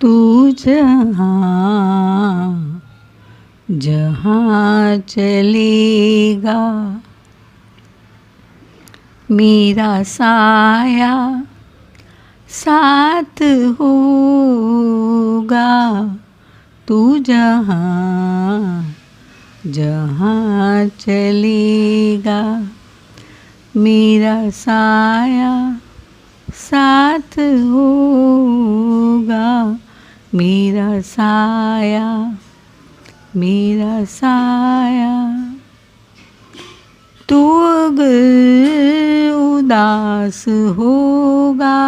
तू जहाँ जहाँ चलेगा मेरा साया साथ होगा। तू जहाँ जहाँ चलेगा मेरा साया साथ होगा। मेरा साया मेरा साया। तू अगर उदास होगा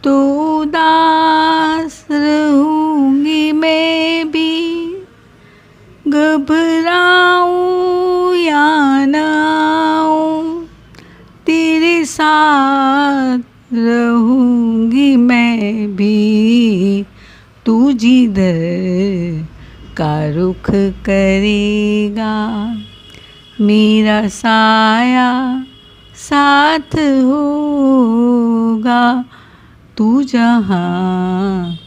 तो उदास रहूँगी मैं भी, घबराऊँ या न आऊँ तेरे साथ रहूँगी मैं भी। तू जिधर का रुख करेगा मेरा साया साथ होगा। तू जहाँ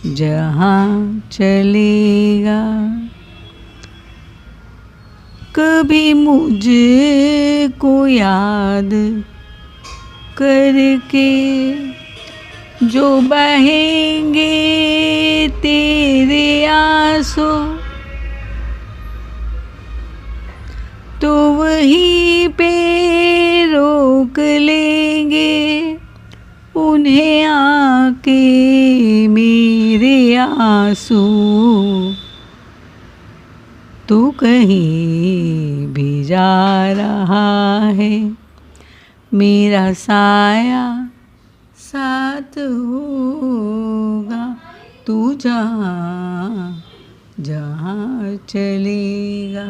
जहाँ चलेगा। कभी मुझे को याद करके जो बहेंगे तेरे आंसू, तो वहीं पे रोक लेंगे उन्हें आके मेरे आंसू। तू कहीं भी जा रहा है मेरा साया साथ होगा। तू जहाँ जहाँ चलेगा।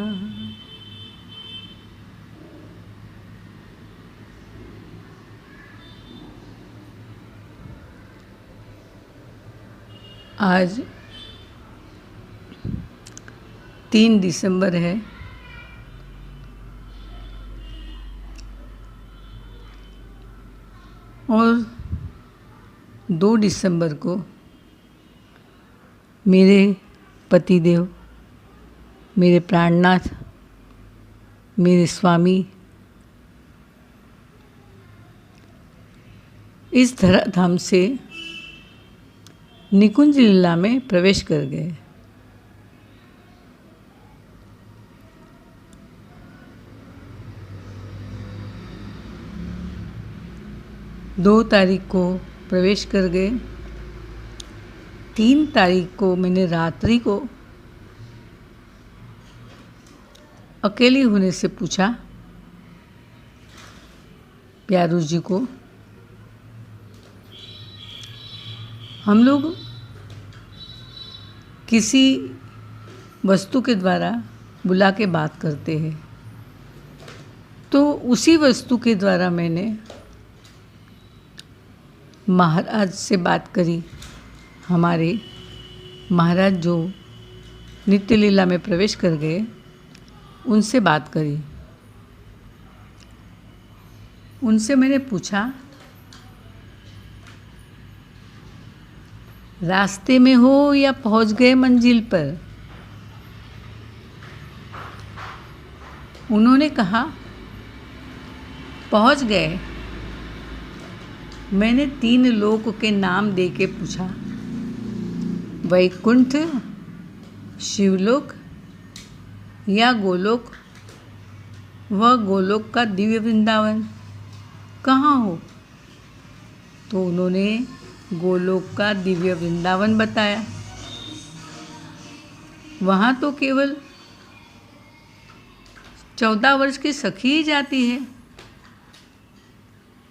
आज 3 दिसंबर है और 2 दिसंबर को मेरे पतिदेव, मेरे प्राणनाथ, मेरे स्वामी इस धराधाम से निकुंज लीला में प्रवेश कर गए। दो तारीख को प्रवेश कर गए। 3 तारीख को मैंने रात्रि को अकेली होने से पूछा प्यारू जी को, हम लोग किसी वस्तु के द्वारा बुला के बात करते हैं, तो उसी वस्तु के द्वारा मैंने महाराज से बात करी। हमारे महाराज जो नित्य लीला में प्रवेश कर गए, उनसे बात करी। उनसे मैंने पूछा रास्ते में हो या पहुंच गए मंजिल पर। उन्होंने कहा पहुंच गए। मैंने 3 लोक के नाम दे के पूछा, वैकुंठ, शिवलोक या गोलोक, व गोलोक का दिव्य वृंदावन कहाँ हो। तो उन्होंने गोलोक का दिव्य वृंदावन बताया। वहाँ तो केवल 14 वर्ष की सखी ही जाती है।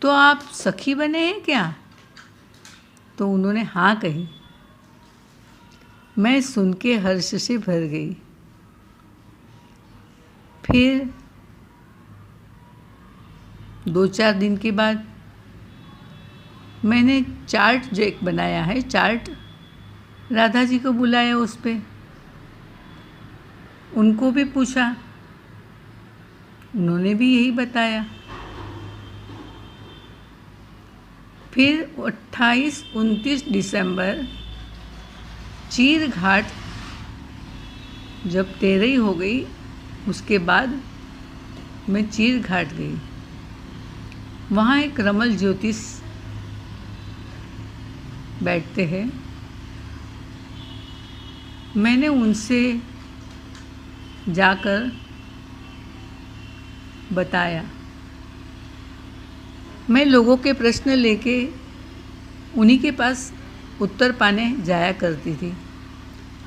तो आप सखी बने हैं क्या? तो उन्होंने हाँ कही। मैं सुन के हर्ष से भर गई। फिर 2-4 दिन के बाद मैंने चार्ट जो एक बनाया है, चार्ट राधा जी को बुलाया, उस पे उनको भी पूछा, उन्होंने भी यही बताया। फिर 28-29 दिसंबर चीर घाट जब तेरही हो गई, उसके बाद मैं चीर घाट गई। वहाँ एक रमल ज्योतिष बैठते हैं। मैंने उनसे जाकर बताया। मैं लोगों के प्रश्न लेके उन्हीं के पास उत्तर पाने जाया करती थी।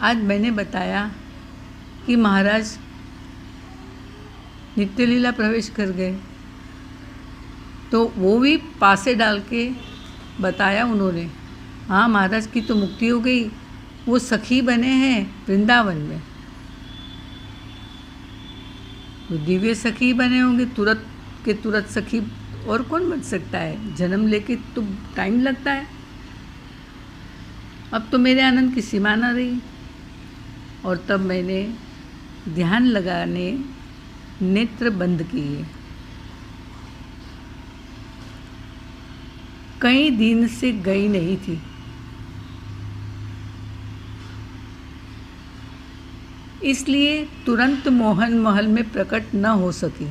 आज मैंने बताया कि महाराज नित्य लीला प्रवेश कर गए, तो वो भी पासे डाल के बताया उन्होंने। हाँ, महाराज की तो मुक्ति हो गई, वो सखी बने हैं वृंदावन में। वो दिव्य सखी बने होंगे, तुरंत के तुरंत सखी और कौन बन सकता है? जन्म लेके तो टाइम लगता है। अब तो मेरे आनंद की सीमा न रही, और तब मैंने ध्यान लगाने नेत्र बंद किए। कई दिन से गई नहीं थी। इसलिए तुरंत मोहन महल में प्रकट न हो सकी।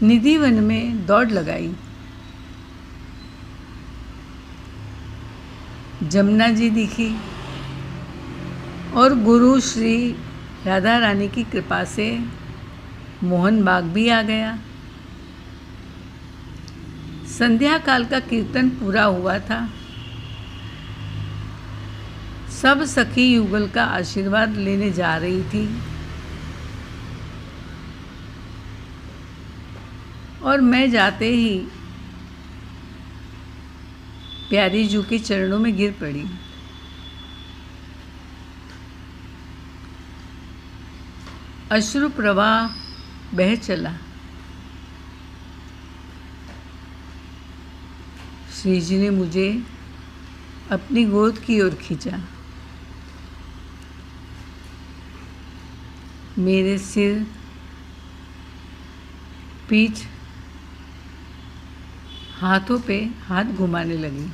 निधिवन में दौड़ लगाई। जमुना जी दिखी और गुरु श्री राधा रानी की कृपा से मोहन बाग भी आ गया। संध्या काल का कीर्तन पूरा हुआ था। सब सखी युगल का आशीर्वाद लेने जा रही थी, और मैं जाते ही प्यारी जू के चरणों में गिर पड़ी। अश्रु प्रवाह बह चला। श्री जी ने मुझे अपनी गोद की ओर खींचा। मेरे सिर, पीठ, हाथों पे हाथ घुमाने लगी।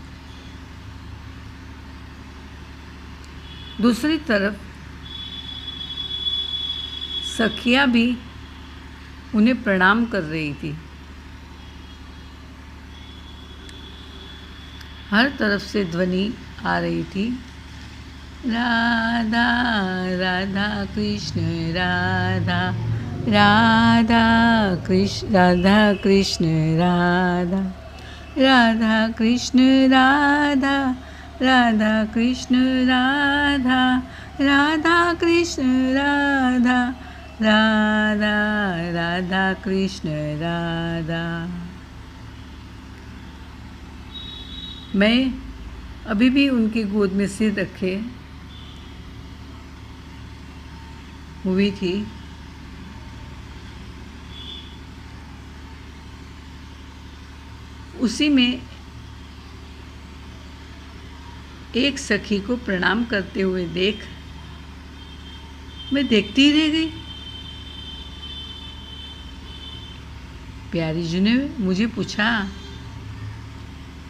दूसरी तरफ सखियाँ भी उन्हें प्रणाम कर रही थी। हर तरफ से ध्वनि आ रही थी, राधा राधा कृष्ण राधा, राधा कृष्ण राधा कृष्ण राधा, राधा कृष्ण राधा, राधा कृष्ण राधा, राधा कृष्ण राधा, राधा राधा कृष्ण राधा। मैं अभी भी उनकी गोद में सिर रखे हुई थी। उसी में एक सखी को प्रणाम करते हुए देख मैं देखती ही रह गई। प्यारी जी ने मुझे पूछा,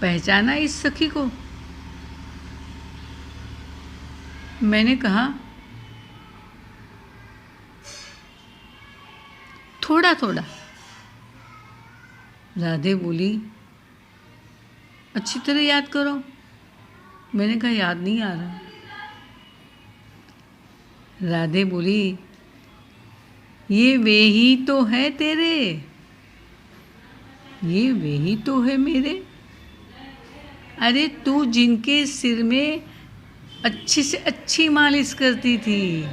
पहचाना इस सखी को? मैंने कहा, थोड़ा थोड़ा। राधे बोली, अच्छी तरह याद करो। मैंने कहा, याद नहीं आ रहा। राधे बोली, ये वे ही तो है तेरे, ये वे ही तो है मेरे। अरे तू जिनके सिर में अच्छी से अच्छी मालिश करती थी।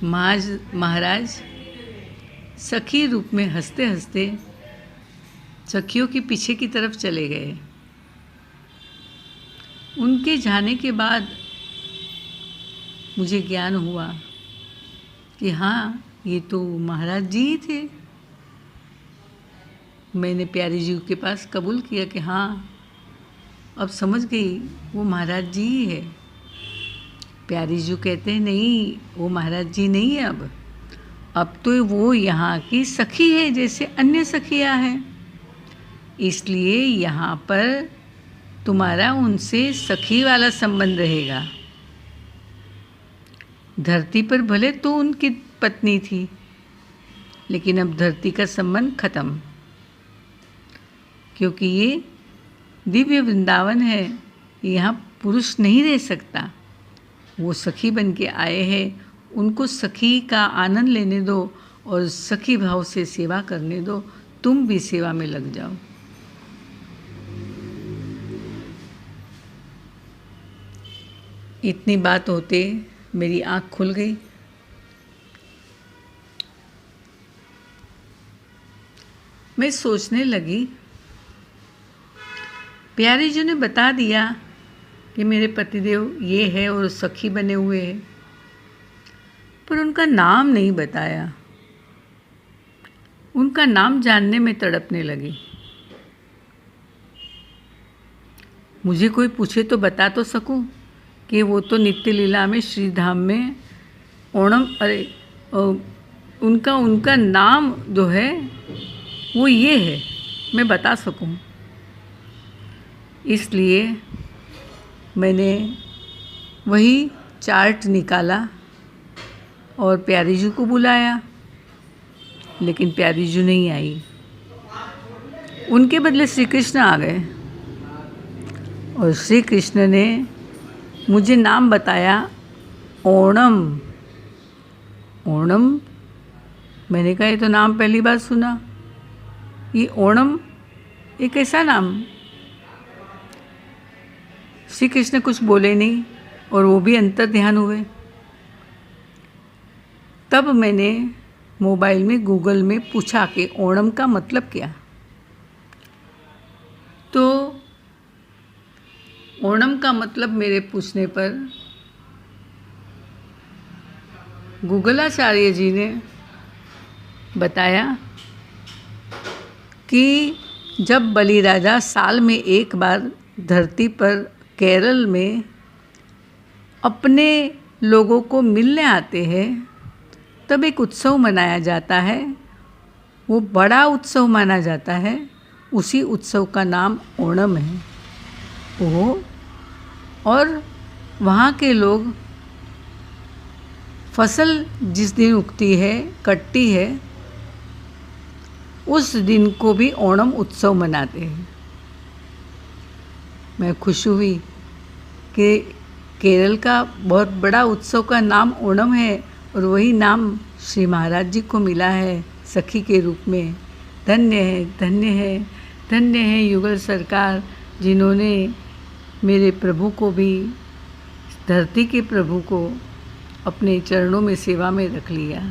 महाराज सखी रूप में हंसते हंसते सखियों के पीछे की तरफ चले गए। उनके जाने के बाद मुझे ज्ञान हुआ कि हाँ, ये तो महाराज जी ही थे। मैंने प्यारी जी के पास कबूल किया कि हाँ, अब समझ गई वो महाराज जी ही है। प्यारी जी कहते हैं, नहीं, वो महाराज जी नहीं है। अब तो वो यहाँ की सखी है, जैसे अन्य सखियाँ हैं। इसलिए यहाँ पर तुम्हारा उनसे सखी वाला संबंध रहेगा। धरती पर भले तो उनकी पत्नी थी, लेकिन अब धरती का संबंध खत्म, क्योंकि ये दिव्य वृंदावन है, यहाँ पुरुष नहीं रह सकता। वो सखी बन के आए हैं, उनको सखी का आनंद लेने दो और सखी भाव से सेवा करने दो। तुम भी सेवा में लग जाओ। इतनी बात होते मेरी आँख खुल गई। मैं सोचने लगी, प्यारी जी ने बता दिया कि मेरे पतिदेव ये है और सखी बने हुए हैं, पर उनका नाम नहीं बताया। उनका नाम जानने में तड़पने लगी। मुझे कोई पूछे तो बता तो सकूं कि वो तो नित्य लीला में श्रीधाम में ओणम, उनका नाम जो है वो ये है, मैं बता सकूं। इसलिए मैंने वही चार्ट निकाला और प्यारी जी को बुलाया, लेकिन प्यारी जी नहीं आई। उनके बदले श्री कृष्ण आ गए और श्री कृष्ण ने मुझे नाम बताया, ओणम। ओणम, मैंने कहा ये तो नाम पहली बार सुना। ये ओणम एक ऐसा नाम। श्री कृष्ण कुछ बोले नहीं और वो भी अंतर ध्यान हुए। तब मैंने मोबाइल में गूगल में पूछा कि ओणम का मतलब क्या। तो ओणम का मतलब मेरे पूछने पर गूगलाचार्य जी ने बताया कि जब बलि राजा साल में एक बार धरती पर केरल में अपने लोगों को मिलने आते हैं, तब एक उत्सव मनाया जाता है। वो बड़ा उत्सव माना जाता है। उसी उत्सव का नाम ओणम है। वो और वहाँ के लोग फसल जिस दिन उगती है, कटती है, उस दिन को भी ओणम उत्सव मनाते हैं। मैं खुश हुई कि केरल का बहुत बड़ा उत्सव का नाम ओणम है और वही नाम श्री महाराज जी को मिला है सखी के रूप में। धन्य है, धन्य है, धन्य है युगल सरकार, जिन्होंने मेरे प्रभु को भी, धरती के प्रभु को अपने चरणों में सेवा में रख लिया।